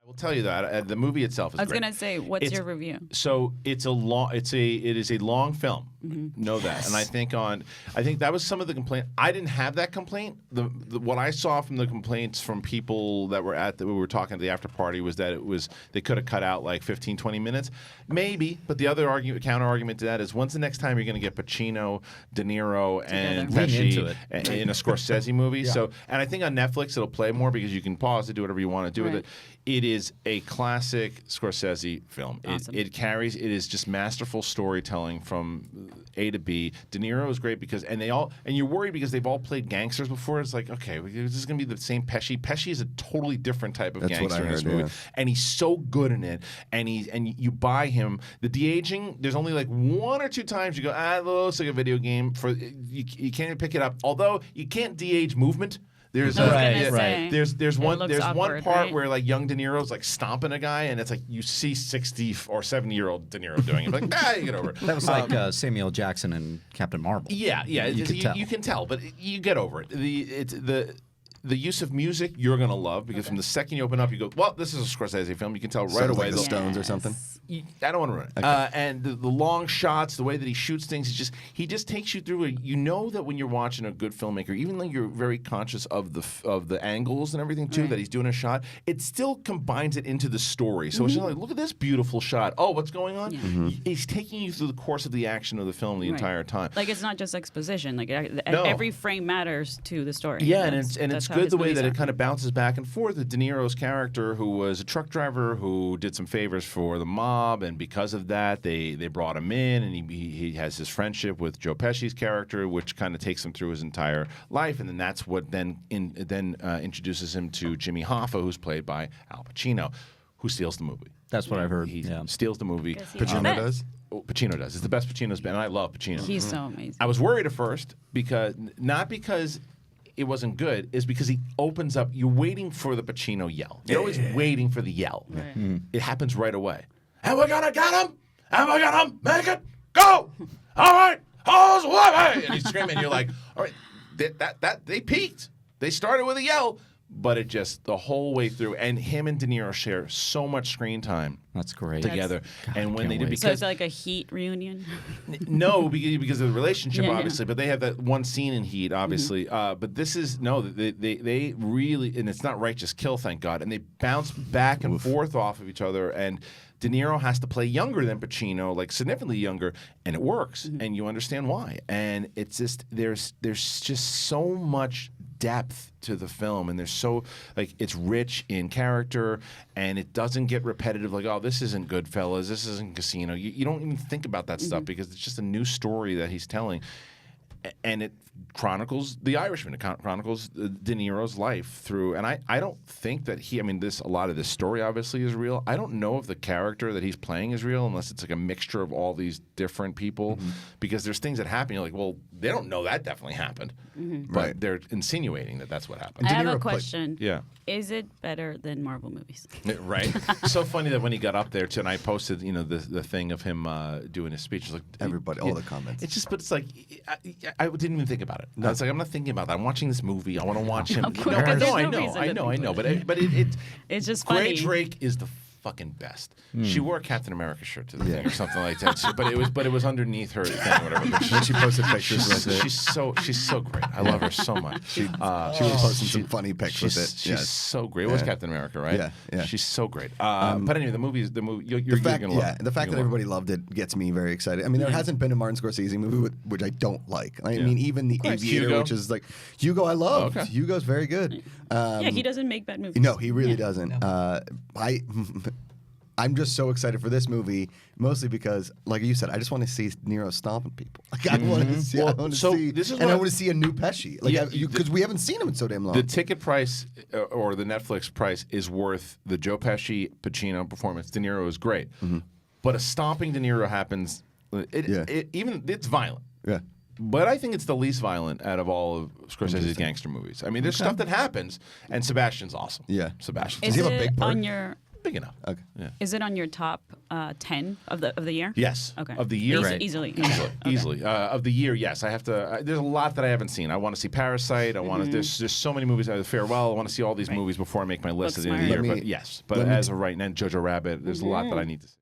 will tell you that the movie itself is I was great. gonna say, what's your review? So it is a long film. Mm-hmm. Know that, and I think that was some of the complaint. I didn't have that complaint. What I saw from the complaints from people that we were talking at the after party was that they could have cut out like 15, 20 minutes, maybe. But the other counter argument to that is when's the next time you're going to get Pacino, De Niro, and Pesci in a Scorsese movie? Yeah. So, and I think on Netflix it'll play more because you can pause to do whatever you want to do with it. It is a classic Scorsese film. Awesome. It is just masterful storytelling from A to B. De Niro is great because, and you're worried because they've all played gangsters before. It's like, okay, this is going to be the same Pesci. Pesci is a totally different type of gangster in this movie. And he's so good in it. And you buy him. The de-aging, there's only like one or two times you go, it looks like a video game. You can't even pick it up. Although you can't de-age movement. There's there's one part where like young De Niro's like stomping a guy, and it's like you see 60 or 70-year-old De Niro doing it. Like, you get over it. That was like Samuel Jackson and Captain Marvel. Yeah. You can tell, but you get over it. The use of music you're going to love because from the second you open up, you go, well, this is a Scorsese film. You can tell right away. Like the Stones or something. I don't want to ruin it. Okay. And the long shots, the way that he shoots things, he just takes you through it. You know that when you're watching a good filmmaker, even though you're very conscious of the angles and everything too that he's doing a shot, it still combines it into the story. So it's just like, look at this beautiful shot. Oh, what's going on? Yeah. He's taking you through the course of the action of the film the entire time. Like it's not just exposition. Like every frame matters to the story. Yeah, and it's good the way that it kind of bounces back and forth. De Niro's character, who was a truck driver who did some favors for the mob, and because of that, they brought him in, and he has his friendship with Joe Pesci's character, which kind of takes him through his entire life, and then that's what introduces him to Jimmy Hoffa, who's played by Al Pacino, who steals the movie. That's what I've heard. He steals the movie. Pacino does? Pacino does. It's the best Pacino's been, and I love Pacino. He's so amazing. I was worried at first not because it wasn't good, is because he opens up. You're waiting for the Pacino yell. You're always waiting for the yell. Right. It happens right away. And we're gonna get him. And we're gonna make it go. All right, how's way? And he's screaming. And you're like, all right, they peaked. They started with a yell, but it just the whole way through. And him and De Niro share so much screen time. That's great together. And when they do, because so it's like a Heat reunion. No, because of the relationship, obviously. But they have that one scene in Heat, obviously. But this is they really, and it's not righteous kill, thank God. And they bounce back and forth off of each other. And De Niro has to play younger than Pacino, like significantly younger, and it works. And you understand why. And it's just there's just so much depth to the film, and there's so it's rich in character, and it doesn't get repetitive like, oh, this isn't Goodfellas, this isn't Casino. You don't even think about that stuff because it's just a new story that he's telling, and it chronicles the Irishman. It chronicles De Niro's life through, and I don't think that a lot of this story obviously is real. I don't know if the character that he's playing is real unless it's like a mixture of all these different people, because there's things that happen. You're like, well, they don't know that definitely happened, but they're insinuating that that's what happened. I have a question. Yeah. Is it better than Marvel movies? Right. So funny that when he got up there and I posted, the thing of him doing his speech. It's like everybody, all the comments. It's just, but it's like I didn't even think about it. No. It's like I'm not thinking about that. I'm watching this movie. I want to watch him. I know. But it's just funny. Gray Drake is the fucking best. She wore a Captain America shirt to the thing or something like that. But it was underneath her thing, whatever. Then she posted pictures with it. She's so great. I love her so much. She was posting some funny pics with it. She's so great. It was Captain America, right? Yeah. She's so great. But anyway, the movie you're gonna love it. The fact that everybody loved it gets me very excited. I mean, there hasn't been a Martin Scorsese movie which I don't like. I mean, even The Aviator, Hugo. which is like Hugo, I love. Okay. Hugo's very good. He doesn't make bad movies. No, he really doesn't. I'm just so excited for this movie, mostly because, like you said, I just want to see Nero stomping people. Like I want to see, I want to see a new Pesci, because we haven't seen him in so damn long. The ticket price or the Netflix price is worth the Joe Pesci Pacino performance. De Niro is great, but a stomping De Niro happens. It's violent. Yeah. But I think it's the least violent out of all of Scorsese's gangster movies. I mean, there's stuff that happens, and Sebastian's awesome. Yeah, Sebastian's Is Does he have a it big part? on your big enough. Okay. Yeah. Is it on your top 10 of the year? Yes. Okay. Of the year, Right. Easily. Easily. Of the year, yes. I have to. There's a lot that I haven't seen. I want to see Parasite. I want to. There's so many movies. Farewell. I want to see all these movies before I make my list Book at the end of the year. smart. But yes. But as of right now, Jojo Rabbit. There's a lot that I need to see.